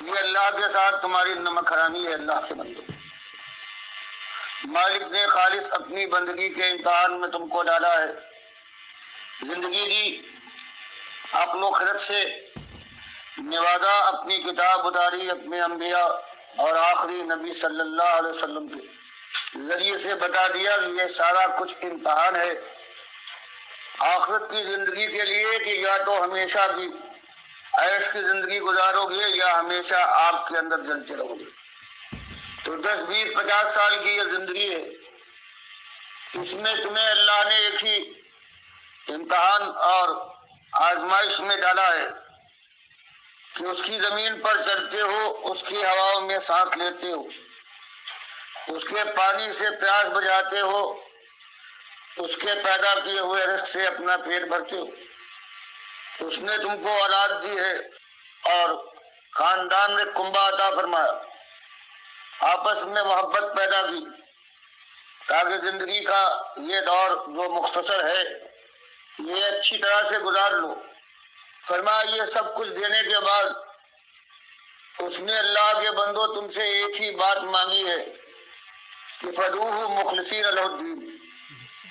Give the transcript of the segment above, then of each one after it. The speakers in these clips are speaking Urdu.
یہ اللہ کے ساتھ تمہاری نمک حرامی ہے اللہ کے بندو۔ مالک نے خالص اپنی بندگی کے امتحان میں تم کو ڈالا ہے، زندگی دی، عقل و خرد سے نوازا، اپنی کتاب اتاری اپنے انبیاء اور آخری نبی صلی اللہ علیہ وسلم کے ذریعے سے بتا دیا کہ یہ سارا کچھ امتحان ہے آخرت کی زندگی کے لیے، کہ یا تو ہمیشہ کی عیش کی زندگی گزارو گے یا ہمیشہ آگ کے اندر جلتے رہو گے۔ تو 10 20 50 سال کی یہ زندگی ہے، اس میں تمہیں اللہ نے ایک ہی امتحان اور آزمائش میں ڈالا ہے کہ اس کی زمین پر چلتے ہو، اس کی ہواؤں میں سانس لیتے ہو، اس کے پانی سے پیاس بجھاتے ہو، اس کے پیدا کیے ہوئے رزق سے اپنا پیٹ بھرتے ہو۔ اس نے تم کو اولاد دی ہے اور خاندان میں کنبہ عطا فرمایا، آپس میں محبت پیدا کی تاکہ زندگی کا یہ دور جو مختصر ہے یہ اچھی طرح سے گزار لو۔ فرمایا یہ سب کچھ دینے کے بعد اس نے اللہ کے بندو تم سے ایک ہی بات مانگی ہے کہ فدوہ مخلصین لہ الدین،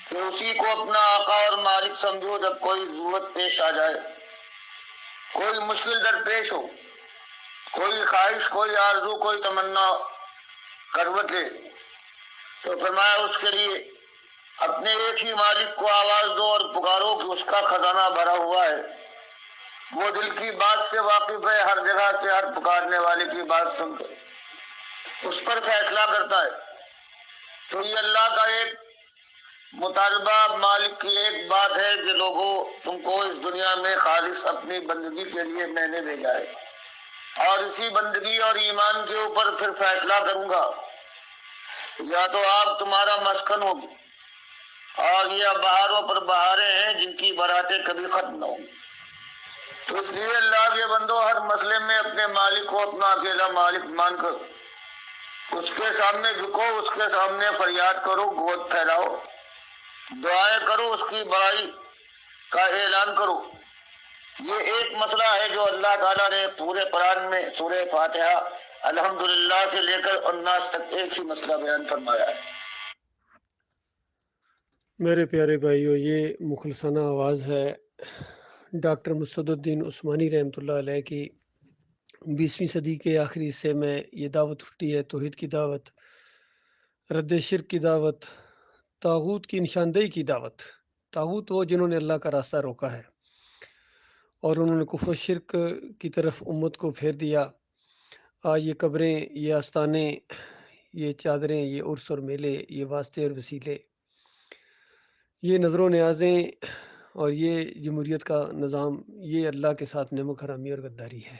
کہ اسی کو اپنا آقا اور مالک سمجھو جب کوئی ضرورت پیش آ جائے، کوئی مشکل درپیش ہو، کوئی خواہش، کوئی آرزو، کوئی تمنا کروٹ لے، تو فرمایا اس کے لیے اپنے ایک ہی مالک کو آواز دو اور پکارو کہ اس کا خزانہ بھرا ہوا ہے، وہ دل کی بات سے واقف ہے، ہر جگہ سے ہر پکارنے والے کی بات سن کر اس پر فیصلہ کرتا ہے۔ تو یہ اللہ کا ایک مطالبہ مالک کی ایک بات ہے کہ لوگوں تم کو اس دنیا میں خالص اپنی بندگی کے لیے میں نے بھیجا ہے، اور اسی بندگی اور ایمان کے اوپر پھر فیصلہ کروں گا، یا تو آپ تمہارا مسکن ہوگی اور یہ بہاروں پر بہاریں ہیں جن کی براتیں کبھی ختم نہ ہوں۔ تو اس لیے اللہ کے بندو ہر مسئلے میں اپنے مالک کو اپنا اکیلا مالک مان کر اس کے سامنے جھکو، اس کے سامنے فریاد کرو، گود پھیلاؤ، دعائیں کرو، اس کی بڑائی کا اعلان کرو۔ یہ ایک مسئلہ ہے جو اللہ تعالیٰ نے پورے قرآن میں سورہ فاتحہ الحمدللہ سے لے کر الناس تک ایک ہی مسئلہ بیان فرمایا ہے۔ میرے پیارے بھائیو، یہ مخلصانہ آواز ہے ڈاکٹر مسعد الدین عثمانی رحمۃ اللہ علیہ کی 20ویں صدی کے آخری حصے میں یہ دعوت اٹھتی ہے، توحید کی دعوت، رد شرک کی دعوت، طاغوت کی نشاندہی کی دعوت۔ طاغوت وہ جنہوں نے اللہ کا راستہ روکا ہے اور انہوں نے کفر و شرک کی طرف امت کو پھیر دیا۔ آج یہ قبریں، یہ آستانے، یہ چادریں، یہ عرس اور میلے، یہ واسطے اور وسیلے، یہ نظر و نیازیں اور یہ جمہوریت کا نظام، یہ اللہ کے ساتھ نمک حرامی اور غداری ہے،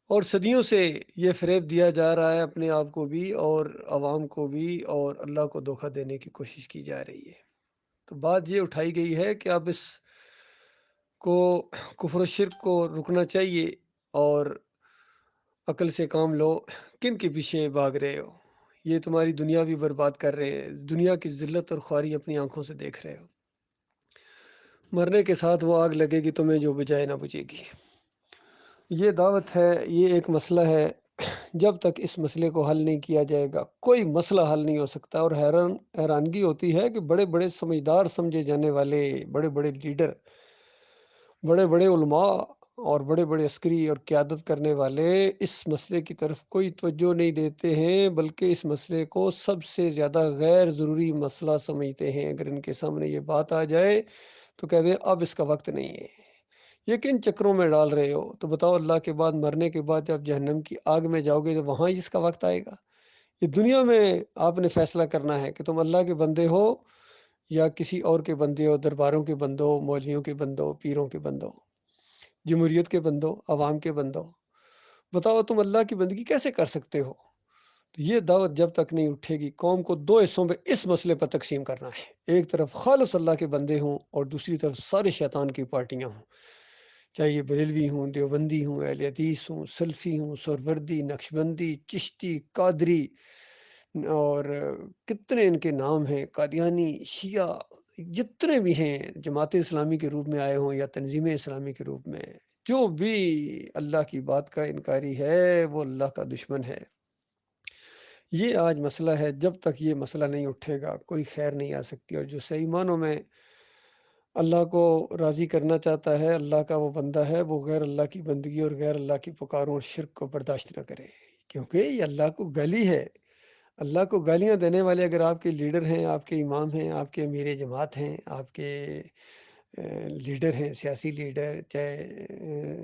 اور صدیوں سے یہ فریب دیا جا رہا ہے اپنے آپ کو بھی اور عوام کو بھی، اور اللہ کو دھوکہ دینے کی کوشش کی جا رہی ہے۔ تو بات یہ اٹھائی گئی ہے کہ اب اس کو کفر و شرک کو رکنا چاہیے اور عقل سے کام لو۔ کن کے پیچھے بھاگ رہے ہو؟ یہ تمہاری دنیا بھی برباد کر رہے ہیں، دنیا کی ذلت اور خواری اپنی آنکھوں سے دیکھ رہے ہو۔ مرنے کے ساتھ وہ آگ لگے گی تمہیں جو بجھائے نہ بجھے گی۔ یہ دعوت ہے، یہ ایک مسئلہ ہے۔ جب تک اس مسئلے کو حل نہیں کیا جائے گا کوئی مسئلہ حل نہیں ہو سکتا۔ اور حیرانگی ہوتی ہے کہ بڑے بڑے سمجھدار سمجھے جانے والے بڑے بڑے لیڈر، بڑے بڑے علماء اور بڑے بڑے عسکری اور قیادت کرنے والے اس مسئلے کی طرف کوئی توجہ نہیں دیتے ہیں، بلکہ اس مسئلے کو سب سے زیادہ غیر ضروری مسئلہ سمجھتے ہیں۔ اگر ان کے سامنے یہ بات آ جائے تو کہتے ہیں اب اس کا وقت نہیں ہے۔ یہ کن چکروں میں ڈال رہے ہو؟ تو بتاؤ، اللہ کے بعد، مرنے کے بعد جب جہنم کی آگ میں جاؤ گے تو وہاں اس کا وقت آئے گا؟ یہ دنیا میں آپ نے فیصلہ کرنا ہے کہ تم اللہ کے بندے ہو یا کسی اور کے بندے ہو، درباروں کے بندو، مولویوں کے بندو، پیروں کے بندو، جمہوریت کے بندو، عوام کے بندو۔ بتاؤ تم اللہ کی بندگی کیسے کر سکتے ہو؟ تو یہ دعوت جب تک نہیں اٹھے گی، قوم کو دو حصوں میں اس مسئلے پر تقسیم کرنا ہے۔ ایک طرف خالص اللہ کے بندے ہوں اور دوسری طرف سارے شیطان کی پارٹیاں ہوں، چاہے یہ بریلوی ہوں، دیوبندی ہوں، اہل حدیث ہوں، سلفی ہوں، سہروردی، نقشبندی، چشتی، قادری، اور کتنے ان کے نام ہیں، قادیانی، شیعہ، جتنے بھی ہیں، جماعت اسلامی کے روپ میں آئے ہوں یا تنظیم اسلامی کے روپ میں، جو بھی اللہ کی بات کا انکاری ہے وہ اللہ کا دشمن ہے۔ یہ آج مسئلہ ہے، جب تک یہ مسئلہ نہیں اٹھے گا کوئی خیر نہیں آ سکتی، اور جو صحیح معنوں میں اللہ کو راضی کرنا چاہتا ہے، اللہ کا وہ بندہ ہے، وہ غیر اللہ کی بندگی اور غیر اللہ کی پکاروں اور شرک کو برداشت نہ کرے، کیونکہ یہ اللہ کو گالی ہے۔ اللہ کو گالیاں دینے والے اگر آپ کے لیڈر ہیں، آپ کے امام ہیں، آپ کے امیر جماعت ہیں، آپ کے لیڈر ہیں، سیاسی لیڈر، چاہے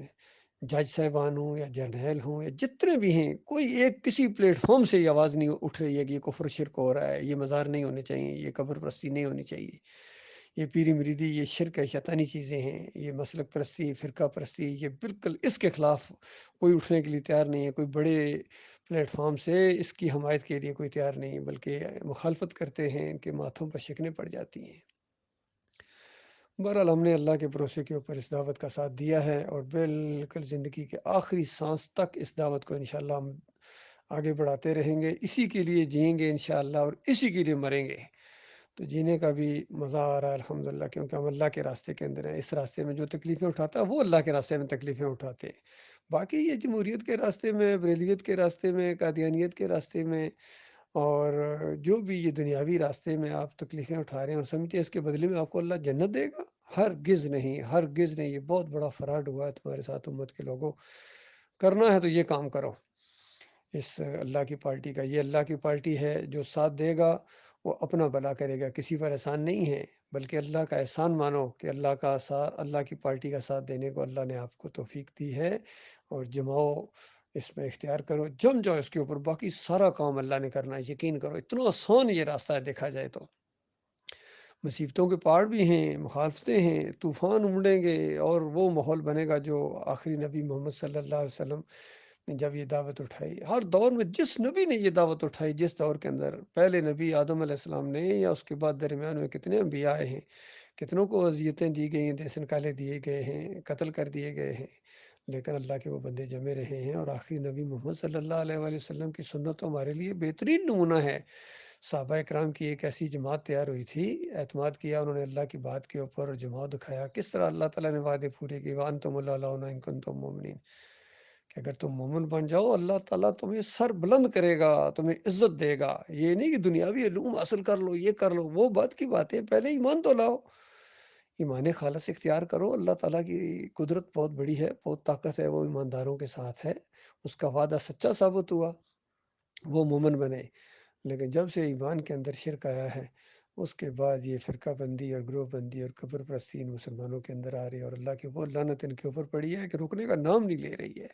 جج صاحبان ہوں یا جرنیل ہوں یا جتنے بھی ہیں، کوئی ایک کسی پلیٹ فارم سے یہ آواز نہیں اٹھ رہی ہے کہ یہ کفر شرک ہو رہا ہے، یہ مزار نہیں ہونے چاہیے، یہ قبر پرستی نہیں ہونی چاہیے، یہ پیری مریدی، یہ شرک ہے، شیطانی چیزیں ہیں، یہ مسلک پرستی، فرقہ پرستی، یہ بالکل اس کے خلاف کوئی اٹھنے کے لیے تیار نہیں ہے۔ کوئی بڑے پلیٹ فارم سے اس کی حمایت کے لیے کوئی تیار نہیں ہے، بلکہ مخالفت کرتے ہیں، ان کے ماتھوں پر شکنیں پڑ جاتی ہیں۔ بہرحال ہم نے اللہ کے بھروسے کے اوپر اس دعوت کا ساتھ دیا ہے، اور بالکل زندگی کے آخری سانس تک اس دعوت کو انشاءاللہ ہم آگے بڑھاتے رہیں گے، اسی کے لیے جئیں گے انشاءاللہ، اور اسی کے لیے مریں گے۔ تو جینے کا بھی مزہ آ رہا ہے الحمدللہ، کیونکہ ہم اللہ کے راستے کے اندر ہیں۔ اس راستے میں جو تکلیفیں اٹھاتا ہے وہ اللہ کے راستے میں تکلیفیں اٹھاتے ہیں۔ باقی یہ جمہوریت کے راستے میں، بریلیت کے راستے میں، قادیانیت کے راستے میں، اور جو بھی یہ دنیاوی راستے میں آپ تکلیفیں اٹھا رہے ہیں اور سمجھتے ہیں اس کے بدلے میں آپ کو اللہ جنت دے گا، ہرگز نہیں، ہرگز نہیں۔ یہ بہت بڑا فراڈ ہوا ہے تمہارے ساتھ امت کے لوگوں۔ کرنا ہے تو یہ کام کرو، اس اللہ کی پارٹی کا۔ یہ اللہ کی پارٹی ہے، جو ساتھ دے گا وہ اپنا بھلا کرے گا، کسی پر احسان نہیں ہے، بلکہ اللہ کا احسان مانو کہ اللہ کی پارٹی کا ساتھ دینے کو اللہ نے آپ کو توفیق دی ہے، اور جماؤ اس میں اختیار کرو، جم جاؤ اس کے اوپر، باقی سارا کام اللہ نے کرنا ہے، یقین کرو۔ اتنا آسان یہ راستہ ہے دیکھا جائے تو۔ مصیبتوں کے پہاڑ بھی ہیں، مخالفتیں ہیں، طوفان امڑیں گے، اور وہ ماحول بنے گا جو آخری نبی محمد صلی اللہ علیہ وسلم نے جب یہ دعوت اٹھائی، ہر دور میں جس نبی نے یہ دعوت اٹھائی، جس دور کے اندر پہلے نبی آدم علیہ السلام نے، یا اس کے بعد درمیان میں کتنے انبیاء آئے ہیں، کتنوں کو اذیتیں دی گئی ہیں، دیس نکالے دیے گئے ہیں، قتل کر دیے گئے ہیں، لیکن اللہ کے وہ بندے جمے رہے ہیں، اور آخری نبی محمد صلی اللہ علیہ وآلہ وسلم کی سنت تو ہمارے لیے بہترین نمونہ ہے۔ صحابہ اکرام کی ایک ایسی جماعت تیار ہوئی تھی، اعتماد کیا انہوں نے اللہ کی بات کے اوپر، جماعت دکھایا، کس طرح اللہ تعالیٰ نے وعدے پورے کیے، وَأَنْتُمُ الْأَعْلَوْنَ إِن كُنتُم مُؤْمِنِينَ، کہ اگر تم مومن بن جاؤ اللہ تعالیٰ تمہیں سر بلند کرے گا، تمہیں عزت دے گا۔ یہ نہیں کہ دنیاوی علوم حاصل کر لو، یہ کر لو، وہ بات کی بات ہے، پہلے ایمان تو لاؤ، ایمان خالص اختیار کرو۔ اللہ تعالیٰ کی قدرت بہت بڑی ہے، بہت طاقت ہے، وہ ایمانداروں کے ساتھ ہے، اس کا وعدہ سچا ثابت ہوا، وہ مومن بنے۔ لیکن جب سے ایمان کے اندر شرک آیا ہے، اس کے بعد یہ فرقہ بندی اور گروہ بندی اور قبر پرستی ان مسلمانوں کے اندر آ رہی ہے، اور اللہ کی وہ لعنت ان کے اوپر پڑی ہے کہ رکنے کا نام نہیں لے رہی ہے۔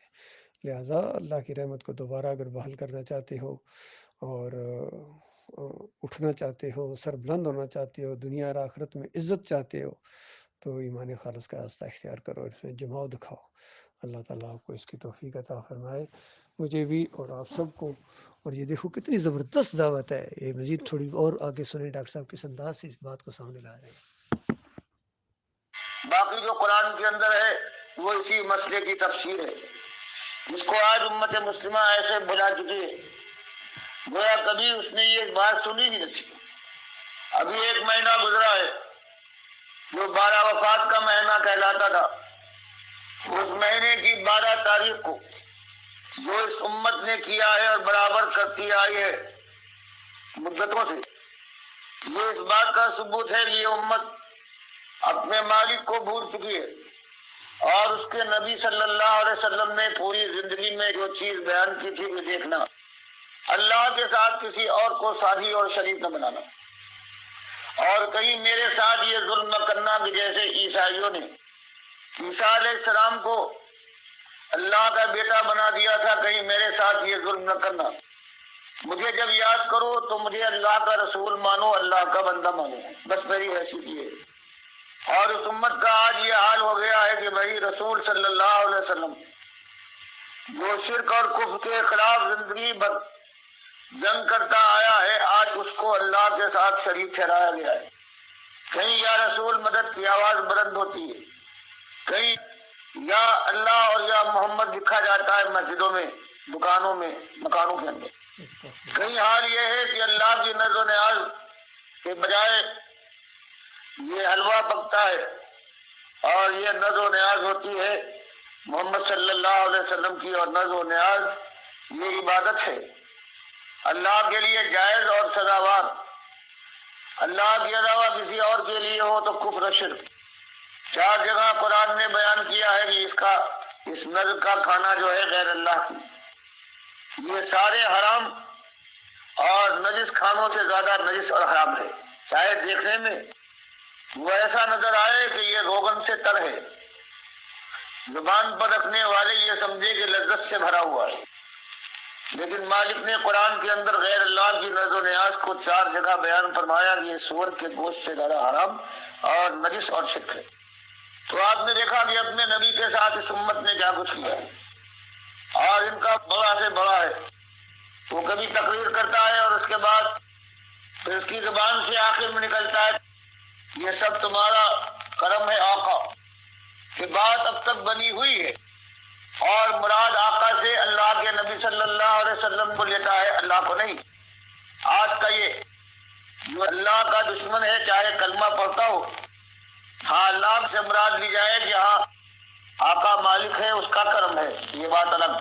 لہٰذا اللہ کی رحمت کو دوبارہ اگر بحال کرنا چاہتے ہو، اور اٹھنا چاہتے ہو، سر بلند ہونا چاہتے ہو، دنیا اور آخرت میں عزت چاہتے ہو، تو ایمان خالص کا راستہ اختیار کرو، اس میں جماؤ دکھاؤ۔ اللہ تعالیٰ آپ کو اس کی توفیق عطا فرمائے، مجھے بھی اور آپ سب کو۔ اور یہ دیکھو کتنی زبردست دعوت ہے، یہ مزید تھوڑی اور آگے سنیں ڈاکٹر صاحب کس انداز سے اس بات کو سامنے لا رہے ہیں۔ باقی جو قرآن کے اندر ہے وہ اسی مسئلے کی تفسیر ہے، جس کو آج امت مسلمہ ایسے بلا چکی ہے گویا کبھی اس نے یہ بات سنی ہی نہیں تھی۔ ابھی ایک مہینہ گزرا ہے جو 12 وفات کا مہینہ کہلاتا تھا، اس مہینے کی 12 تاریخ کو جو اس امت نے کیا ہے اور برابر کرتی آئی ہے مدتوں سے، یہ اس بات کا ثبوت ہے کہ یہ امت اپنے مالک کو بھول چکی ہے، اور اس کے نبی صلی اللہ علیہ وسلم نے پوری زندگی میں جو چیز بیان کی تھی وہ دیکھنا، اللہ کے ساتھ کسی اور کو ساتھی اور شریک نہ بنانا، اور کہیں میرے ساتھ یہ ظلم نہ کرنا کہ جیسے عیسائیوں نے عیسیٰ علیہ السلام کو اللہ کا بیٹا بنا دیا تھا، کہیں میرے ساتھ یہ ظلم نہ کرنا، مجھے جب یاد کرو تو مجھے اللہ کا رسول مانو، اللہ کا بندہ مانو، بس میری حیثیت یہ ہے۔ اور اس امت کا آج یہ حال ہو گیا ہے کہ بھائی رسول صلی اللہ علیہ وسلم جو شرک اور کفر کے خلاف زندگی بھر جنگ کرتا آیا ہے، آج اس کو اللہ کے ساتھ شریک ٹھہرایا گیا ہے۔ کہیں یا رسول مدد کی آواز بلند ہوتی ہے، کہیں یا اللہ اور یا محمد لکھا جاتا ہے مسجدوں میں، دکانوں میں، مکانوں کے اندر۔ کئی حال یہ ہے کہ اللہ کی نظر و نیاز کے بجائے یہ حلوہ پکتا ہے، اور یہ نظر و نیاز ہوتی ہے محمد صلی اللہ علیہ وسلم کی اور نذر و نیاز یہ عبادت ہے، اللہ کے لیے جائز اور سزاوار۔ اللہ کے علاوہ کسی اور کے لیے ہو تو کفر و شرک۔ 4 جگہ قرآن نے بیان کیا ہے کہ اس نذر کا کھانا جو ہے غیر اللہ کی، یہ سارے حرام اور نجس کھانوں سے زیادہ نجس اور حرام ہے، چاہے دیکھنے میں وہ ایسا نظر آئے کہ یہ روغن سے تر ہے، زبان پر رکھنے والے یہ سمجھے کہ لذت سے بھرا ہوا ہے۔ لیکن مالک نے قرآن کے اندر غیر اللہ کی نذر و نیاز کو 4 جگہ بیان فرمایا کہ یہ سور کے گوشت سے زیادہ حرام اور نجس اور شرک ہے۔ تو آپ نے دیکھا کہ اپنے نبی کے ساتھ اس امت نے کیا کچھ کیا ہے، اور ان کا بڑا سے بڑا ہے۔ وہ کبھی تقریر کرتا ہے اور اس کے بعد پھر اس کی زبان سے آخر میں نکلتا ہے یہ سب تمہارا کرم ہے آقا، کہ بات اب تک بنی ہوئی ہے، اور مراد آقا سے اللہ کے نبی صلی اللہ علیہ وسلم کو لیتا ہے، اللہ کو نہیں۔ آج کا یہ جو اللہ کا دشمن ہے چاہے کلمہ پڑھتا ہو، ہاں اللہ سے مراد لی جائے کہ ہاں آقا مالک ہے، اس کا کرم ہے، یہ بات الگ۔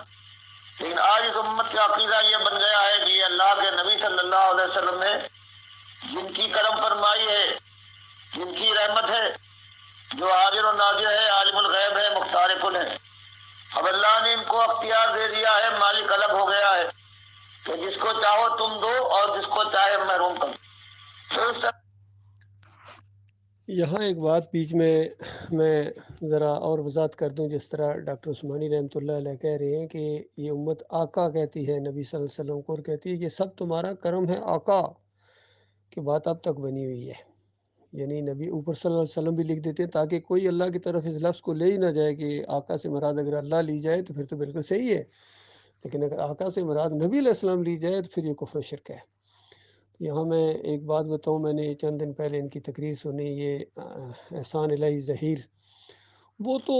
لیکن آج اس امت کا عقیدہ یہ بن گیا ہے کہ یہ اللہ کے نبی صلی اللہ علیہ وسلم نے جن کی کرم فرمائی ہے، جن کی رحمت ہے، جو حاضر و ناظر ہے، عالم الغیب ہے، مختار کل ہے، اب اللہ نے ان کو اختیار دے دیا ہے، مالک الگ ہو گیا ہے کہ جس کو چاہو تم دو اور جس کو چاہے محروم کر دو۔ تو اس طرح یہاں ایک بات بیچ میں ذرا اور وضاحت کر دوں، جس طرح ڈاکٹر عثمانی رحمۃ اللہ علیہ کہہ رہے ہیں کہ یہ امت آقا کہتی ہے نبی صلی اللہ علیہ وسلم کو، اور کہتی ہے یہ سب تمہارا کرم ہے آقا، کہ بات اب تک بنی ہوئی ہے۔ یعنی نبی اوپر صلی اللہ علیہ وسلم بھی لکھ دیتے ہیں تاکہ کوئی اللہ کی طرف اس لفظ کو لے ہی نہ جائے کہ آقا سے مراد اگر اللہ لی جائے تو پھر تو بالکل صحیح ہے، لیکن اگر آقا سے مراد نبی علیہ السلام لی جائے تو پھر یہ کفر و شرک ہے۔ یہاں میں ایک بات بتاؤں، میں نے چند دن پہلے ان کی تقریر سنی، یہ احسان الہی ظہیر، وہ تو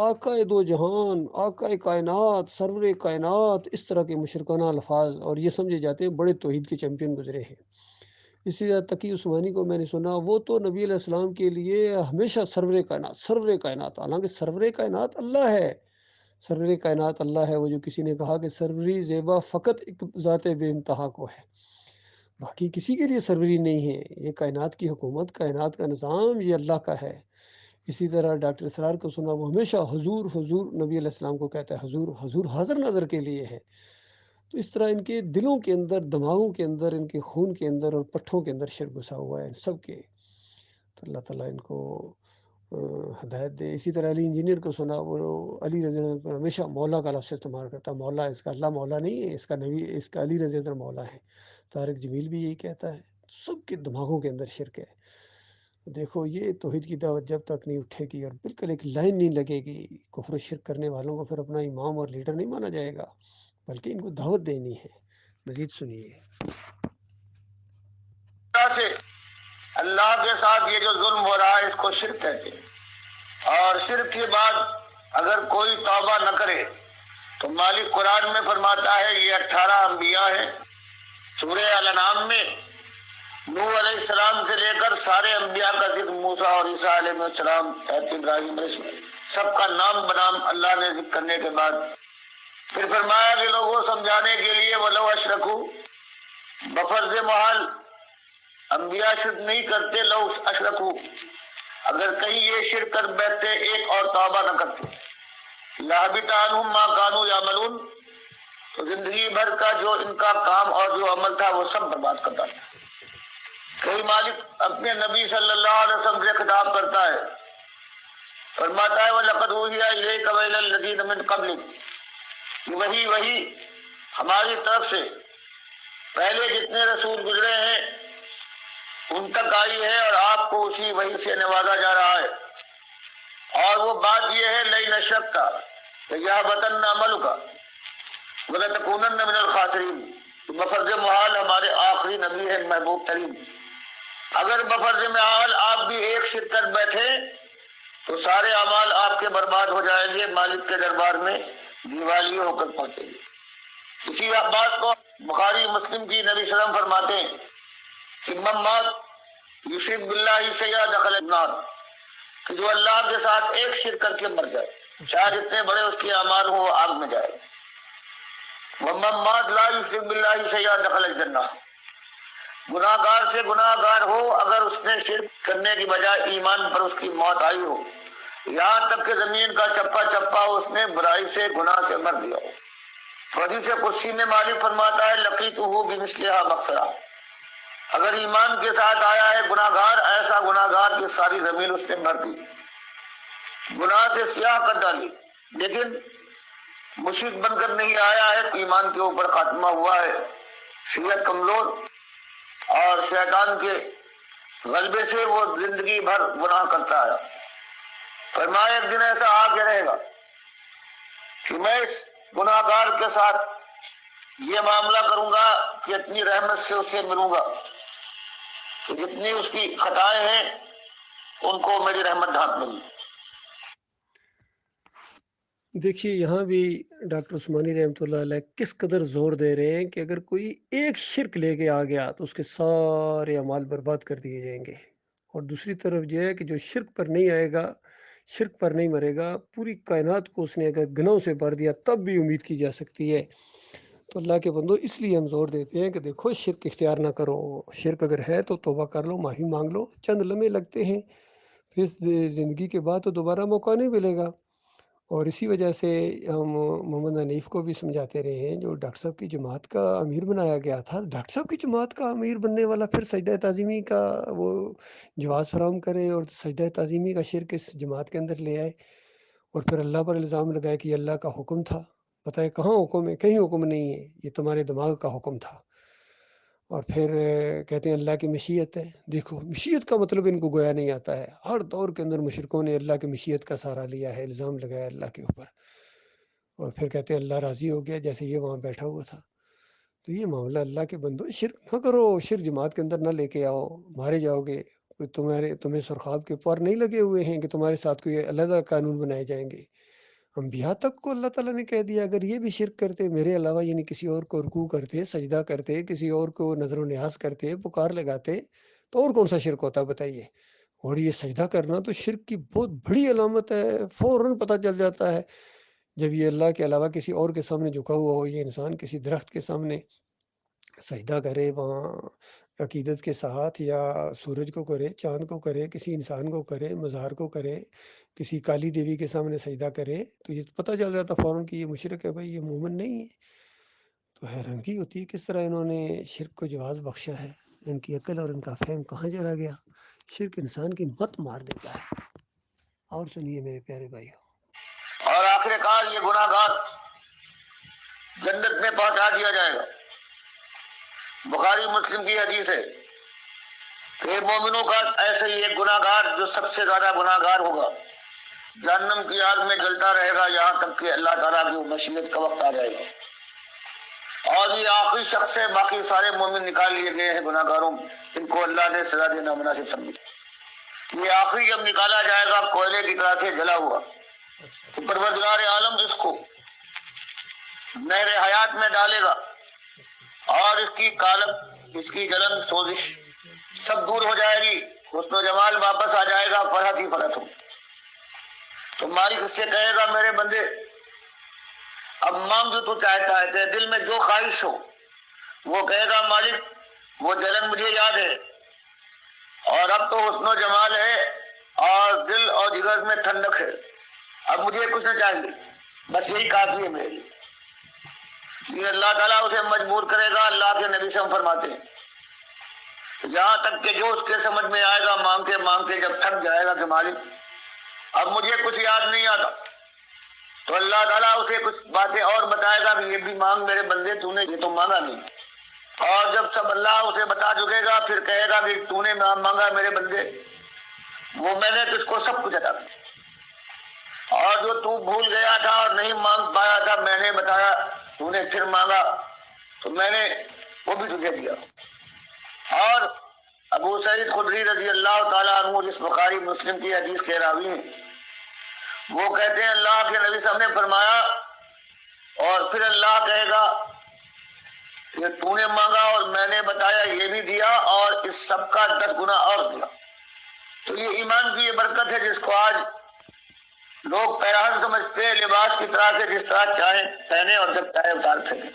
آقا دو جہان، آقا کائنات، سرور کائنات، اس طرح کے مشرکانہ الفاظ، اور یہ سمجھے جاتے ہیں بڑے توحید کے چیمپئن گزرے ہیں۔ اسی طرح تقی عثمانی کو میں نے سنا، وہ تو نبی علیہ السلام کے لیے ہمیشہ سرور کائنات، حالانکہ سرور کائنات اللہ ہے، سرور کائنات اللہ ہے۔ وہ جو کسی نے کہا کہ سروری زیبا فقط ایک ذات بے انتہا کو ہے، باقی کسی کے لیے سروری نہیں ہے، یہ کائنات کی حکومت، کائنات کا نظام یہ اللہ کا ہے۔ اسی طرح ڈاکٹر اسرار کو سنا، وہ ہمیشہ حضور نبی علیہ السلام کو کہتا ہے، حضور حاضر نظر کے لیے ہے۔ تو اس طرح ان کے دلوں کے اندر، دماغوں کے اندر، ان کے خون کے اندر اور پٹھوں کے اندر شرک گھسا ہوا ہے ان سب کے، تو اللہ تعالیٰ ان کو ہدایت دے۔ اسی طرح علی انجینئر کو سنا، وہ علی رضی اللہ عنہ ہمیشہ مولا کا لفظ استعمال کرتا ہے، مولا، اس کا اللہ مولا نہیں ہے، اس کا علی رضی اللہ عنہ مولا ہے۔ طارق جمیل بھی یہی کہتا ہے، سب کے دماغوں کے اندر شرک ہے۔ دیکھو یہ توحید کی دعوت جب تک نہیں اٹھے گی اور بالکل ایک لائن نہیں لگے گی، کفر و شرک کرنے والوں کو پھر اپنا امام اور لیڈر نہیں مانا جائے گا، بلکہ ان کو دعوت دینی ہے۔ مزید سنیے۔ سے اللہ کے ساتھ یہ جو ظلم ہو رہا ہے اس کو شرک کہتے ہیں، اور شرک کے بعد اگر کوئی توبہ نہ کرے تو مالک قرآن میں فرماتا ہے، یہ 18 انبیاء ہیں، سورہ الانعام میں نوح علیہ السلام سے لے کر سارے انبیاء کا ذکر، موسیٰ اور عیسیٰ علیہ السلام، حضرت ابراہیم علیہ السلام، سب کا نام بنام اللہ نے ذکر کرنے کے بعد پھر فرمایا کہ لوگوں سمجھانے کے لیے ولو اشرکو، بفرض محال انبیاء شرک نہیں کرتے، لو اشرکو، اگر کہیں یہ شرک کر بیٹھتے ایک اور توبہ نہ کرتے، لَحَبِطَ عَنْهُمْ مَا كَانُوا يَعْمَلُونَ، تو زندگی بھر کا جو ان کا کام اور جو عمل تھا وہ سب برباد کرتا تھا۔ کئی مالک اپنے نبی صلی اللہ علیہ وسلم سے خطاب کرتا ہے، فرماتا ہے وَلَقَدْ أُوحِيَ إِلَيْكَ وَإِلَى الَّذِينَ مِن قَبْلِكَ، کہ وہی ہماری طرف سے پہلے جتنے رسول گزرے ہیں ان تک آئی ہے، اور آپ کو اسی وحی سے نوازا جا رہا ہے۔ اور وہ بات یہ ہے لئن اشرکت لَيَحْبَطَنَّ عَمَلُكَ وَلَتَكُونَنَّ مِنَ الْخَاسِرِينَ، بفرض محال ہمارے آخری نبی ہے محبوب ترین، اگر بفرض محال آپ بھی ایک شرک کر بیٹھے تو سارے اعمال آپ کے برباد ہو جائیں گے، مالک کے دربار میں دیوالیے ہو کر پہنچیں گے۔ اسی بات کو بخاری مسلم کی نبی صلی اللہ علیہ وسلم فرماتے ہیں کہ من مات یشرک باللہ شیئا دخل النار، کہ جو اللہ کے ساتھ ایک شرک کر کے مر جائے چاہے جتنے بڑے اس کے اعمال ہوں وہ آگ میں جائے. وَمَن مَّاتَ لَا يُشْرِكْ بِاللَّهِ شَيْئًا دَخَلَ الْجَنَّةَ. گناہ گار سے گناہ گار ہو، اگر اس نے شرک کرنے کی بجائے ایمان پر اس کی موت آئی ہو، یہاں تک کہ زمین کا چپا چپا اس نے برائی سے گناہ سے مر دیا ہو. حدیث قدسی میں مالک فرماتا ہے لقیتہ بمثلھا مغفرہ. اگر ایمان کے ساتھ آیا ہے گناہ گار، ایسا گناہ گار کہ ساری زمین اس نے بھر دی، گناہ سے سیاہ کر ڈالی، لیکن مشرک بن کر نہیں آیا ہے، ایمان کے اوپر خاتمہ ہوا ہے، شریعت کمزور اور شیطان کے غلبے سے وہ زندگی بھر گناہ کرتا ہے. فرمایا ایک دن ایسا آ کے رہے گا کہ میں اس گناہ گار کے ساتھ یہ معاملہ کروں گا کہ اتنی رحمت سے اسے ملوں گا کہ جتنی اس کی خطائیں ہیں ان کو میری رحمت ڈھانپ لوں گی. دیکھیے یہاں بھی ڈاکٹر عثمانی رحمۃ اللہ علیہ کس قدر زور دے رہے ہیں کہ اگر کوئی ایک شرک لے کے آ گیا تو اس کے سارے اعمال برباد کر دیے جائیں گے، اور دوسری طرف یہ ہے کہ جو شرک پر نہیں آئے گا، شرک پر نہیں مرے گا، پوری کائنات کو اس نے اگر گناہوں سے بھر دیا تب بھی امید کی جا سکتی ہے. تو اللہ کے بندو اس لیے ہم زور دیتے ہیں کہ دیکھو شرک اختیار نہ کرو، شرک اگر ہے تو توبہ کر لو، معافی مانگ لو. چند لمحے لگتے ہیں، پھر زندگی کے بعد تو دوبارہ موقع نہیں ملے گا. اور اسی وجہ سے ہم محمد حنیف کو بھی سمجھاتے رہے ہیں، جو ڈاکٹر صاحب کی جماعت کا امیر بنایا گیا تھا، ڈاکٹر صاحب کی جماعت کا امیر بننے والا پھر سجدہ تعظیمی کا وہ جواز فراہم کرے اور سجدہ تعظیمی کا شرک اس جماعت کے اندر لے آئے، اور پھر اللہ پر الزام لگائے کہ یہ اللہ کا حکم تھا. بتائے کہاں حکم ہے؟ کہیں حکم نہیں ہے، یہ تمہارے دماغ کا حکم تھا. اور پھر کہتے ہیں اللہ کی مشیت ہے. دیکھو مشیت کا مطلب ان کو گویا نہیں آتا ہے. ہر دور کے اندر مشرکوں نے اللہ کی مشیت کا سہارا لیا ہے، الزام لگایا اللہ کے اوپر، اور پھر کہتے ہیں اللہ راضی ہو گیا جیسے یہ وہاں بیٹھا ہوا تھا. تو یہ معاملہ اللہ کے بندو شرک نہ کرو، شرک جماعت کے اندر نہ لے کے آؤ، مارے جاؤ گے. تمہیں سرخاب کے پار نہیں لگے ہوئے ہیں کہ تمہارے ساتھ کوئی علیحدہ قانون بنائے جائیں گے. انبیاء تک کو اللہ تعالیٰ نے کہہ دیا اگر یہ بھی شرک کرتے، میرے علاوہ یعنی کسی اور کو رکوع کرتے، سجدہ کرتے، کسی اور کو نظر و نیاز کرتے، پکار لگاتے، تو اور کون سا شرک ہوتا ہے بتائیے. اور یہ سجدہ کرنا تو شرک کی بہت بڑی علامت ہے، فوراً پتہ چل جاتا ہے جب یہ اللہ کے علاوہ کسی اور کے سامنے جھکا ہوا ہو. یہ انسان کسی درخت کے سامنے سجدہ کرے وہاں عقیدت کے ساتھ، یا سورج کو کرے، چاند کو کرے، کسی انسان کو کرے، مزار کو کرے، کسی کالی دیوی کے سامنے سجدہ کرے، تو یہ پتہ چل جاتا فوراً کہ یہ مشرک ہے، بھائی یہ مومن نہیں ہے. تو حیرانگی ہوتی ہے کس طرح انہوں نے شرک کو جواز بخشا ہے. ان کی عقل اور ان کا فہم کہاں چلا گیا. شرک انسان کی مت مار دیتا ہے. اور سنیے میرے پیارے بھائی. اور آخر کار یہ گناہ گار جنت میں پہنچا دیا جائے گا. بخاری مسلم کی حدیث ہے کہ مومنوں کا ایسے ہی ایک گناہ گار جو سب سے زیادہ گناہ گار ہوگا جہنم کی آگ میں جلتا رہے گا یہاں تک کہ اللہ تعالیٰ کی مشیت کا وقت آ جائے گا. اور یہ آخری شخص ہے، باقی سارے مومن نکال لیے گئے ہیں گناہ گاروں، ان کو اللہ نے سزا دینا مناسب سمجھا. یہ آخری جب نکالا جائے گا کوئلے کی طرح سے جلا ہوا، تو پروردگار عالم اس کو نہر حیات میں ڈالے گا، اور اس کی کالب، اس کی جلن، سوزش سب دور ہو جائے گی، حسن و جمال واپس آ جائے گا، فرحت ہی فرحت ہو. تو مالک اس سے کہے گا میرے بندے اب مانگ جو تو چاہتا ہے، تیرے دل میں جو خواہش ہو. وہ کہے گا مالک وہ جلن مجھے یاد ہے، اور اب تو حسن و جمال ہے اور دل اور جگر میں ٹھنڈک ہے، اب مجھے کچھ نہ چاہیے، بس یہی کافی ہے میرے لیے. یہ اللہ تعالیٰ اسے مجبور کرے گا. اللہ کے نبی سے ہم فرماتے ہیں یہاں تک کہ جو اس کے سمجھ میں آئے گا مانگتے مانگتے جب تھک جائے گا کہ مالک اب مجھے کچھ یاد نہیں آتا، تو اللہ تعالیٰ اسے کچھ باتیں اور بتائے گا کہ یہ بھی مانگ میرے بندے، تو نے یہ تو مانگا نہیں. اور جب سب اللہ اسے بتا چکے گا پھر کہے گا کہ تو نے مانگا میرے بندے، وہ میں نے تجھ کو سب کچھ عطا کیا، اور جو تو بھول گیا تھا اور نہیں مانگ پایا تھا میں نے بتایا، تو نے پھر مانگا تو میں نے وہ بھی تجھے دیا. اور ابو سعید خدری رضی اللہ تعالیٰ عنہ جس بخاری مسلم کی حدیث کے راوی ہیں، وہ کہتے ہیں اللہ کے نبی صاحب نے فرمایا اور پھر اللہ کہے گا کہ تو نے مانگا اور میں نے بتایا یہ بھی دیا اور اس سب کا 10 گنا اور دیا. تو یہ ایمان کی یہ برکت ہے جس کو آج لوگ پیراہن سمجھتے ہیں لباس کی طرح سے، جس طرح چاہے پہنے اور جب چاہے اتار پھینکے۔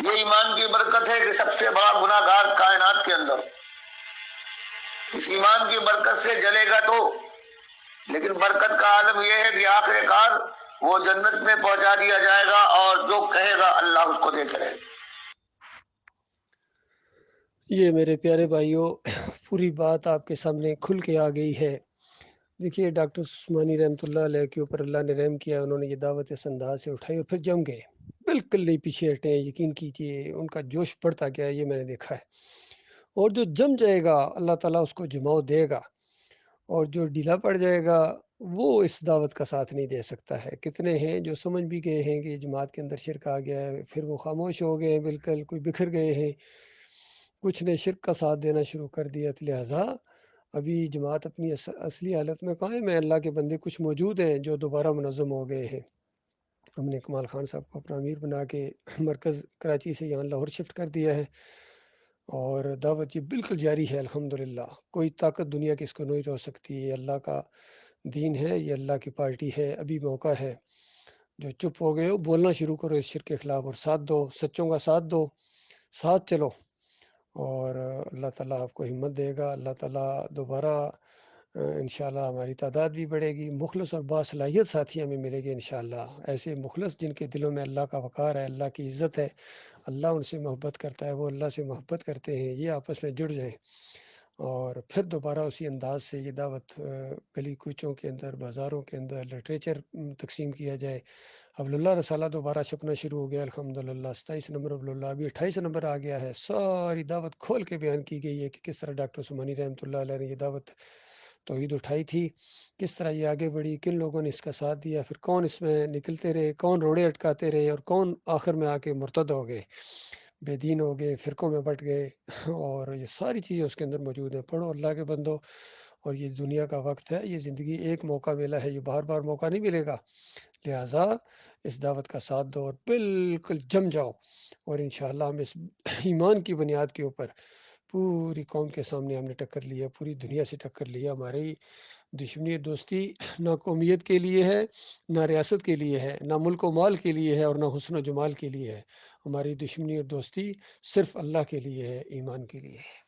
یہ ایمان کی برکت ہے کہ سب سے بڑا گناہ گار کائنات کے اندر اس ایمان کی برکت سے جلے گا تو، لیکن برکت کا عالم یہ ہے کہ آخر کار وہ جنت میں پہنچا دیا جائے گا، اور جو کہے گا اللہ اس کو دیکھ رہے گا۔ یہ میرے پیارے بھائیوں پوری بات آپ کے سامنے کھل کے آ گئی ہے۔ دیکھیے ڈاکٹر عثمانی رحمۃ اللہ علیہ کے اوپر اللہ نے رحم کیا، انہوں نے یہ دعوت اس انداز سے اٹھائی اور پھر جم گئے، بالکل نہیں پیچھے ہٹے، یقین کیجیے ان کا جوش بڑھتا گیا، یہ میں نے دیکھا ہے۔ اور جو جم جائے گا اللہ تعالیٰ اس کو جماؤ دے گا، اور جو ڈھیلا پڑ جائے گا وہ اس دعوت کا ساتھ نہیں دے سکتا ہے۔ کتنے ہیں جو سمجھ بھی گئے ہیں کہ جماعت کے اندر شرک آ گیا ہے، پھر وہ خاموش ہو گئے ہیں، بالکل کوئی بکھر گئے ہیں، کچھ نے شرک کا ساتھ دینا شروع کر دیا۔ لہٰذا ابھی جماعت اپنی اصلی حالت میں قائم ہے۔ اللہ کے بندے کچھ موجود ہیں جو دوبارہ منظم ہو گئے ہیں۔ ہم نے کمال خان صاحب کو اپنا امیر بنا کے مرکز کراچی سے یہاں لاہور شفٹ کر دیا ہے، اور دعوت یہ بالکل جاری ہے الحمدللہ۔ کوئی طاقت دنیا کی اس کو نہیں روک سکتی، یہ اللہ کا دین ہے، یہ اللہ کی پارٹی ہے۔ ابھی موقع ہے، جو چپ ہو گئے ہو بولنا شروع کرو اس شرک کے خلاف، اور ساتھ دو، سچوں کا ساتھ دو، ساتھ چلو، اور اللہ تعالیٰ آپ کو ہمت دے گا۔ اللہ تعالیٰ دوبارہ انشاءاللہ ہماری تعداد بھی بڑھے گی، مخلص اور باصلاحیت ساتھی ہمیں ملے گے انشاءاللہ، ایسے مخلص جن کے دلوں میں اللہ کا وقار ہے، اللہ کی عزت ہے، اللہ ان سے محبت کرتا ہے، وہ اللہ سے محبت کرتے ہیں، یہ آپس میں جڑ جائیں، اور پھر دوبارہ اسی انداز سے یہ دعوت گلی کوچوں کے اندر، بازاروں کے اندر لٹریچر تقسیم کیا جائے۔ حبل اللہ رسالہ دوبارہ چھپنا شروع ہو گیا الحمدللہ، 27 نمبر حبل اللہ، ابھی 28 نمبر آ گیا ہے۔ ساری دعوت کھول کے بیان کی گئی ہے کہ کس طرح ڈاکٹر عثمانی رحمۃ اللہ علیہ نے یہ دعوت توحید اٹھائی تھی، کس طرح یہ آگے بڑھی، کن لوگوں نے اس کا ساتھ دیا، پھر کون اس میں نکلتے رہے، کون روڑے اٹکاتے رہے، اور کون آخر میں آ کے مرتد ہو گئے، بے دین ہو گئے، فرقوں میں بٹ گئے، اور یہ ساری چیزیں اس کے اندر موجود ہیں۔ پڑھو اللہ کے بندو، اور یہ دنیا کا وقت ہے، یہ زندگی ایک موقع ملا ہے، یہ بار بار موقع نہیں ملے گا، لہٰذا اس دعوت کا ساتھ دو اور بالکل جم جاؤ، اور انشاءاللہ ہم اس ایمان کی بنیاد کے اوپر پوری قوم کے سامنے ہم نے ٹکر لیا، پوری دنیا سے ٹکر لیا۔ ہماری دشمنی دوستی نہ قومیت کے لیے ہے، نہ ریاست کے لیے ہے، نہ ملک و مال کے لیے ہے، اور نہ حسن و جمال کے لیے ہے۔ ہماری دشمنی اور دوستی صرف اللہ کے لیے ہے، ایمان کے لیے ہے۔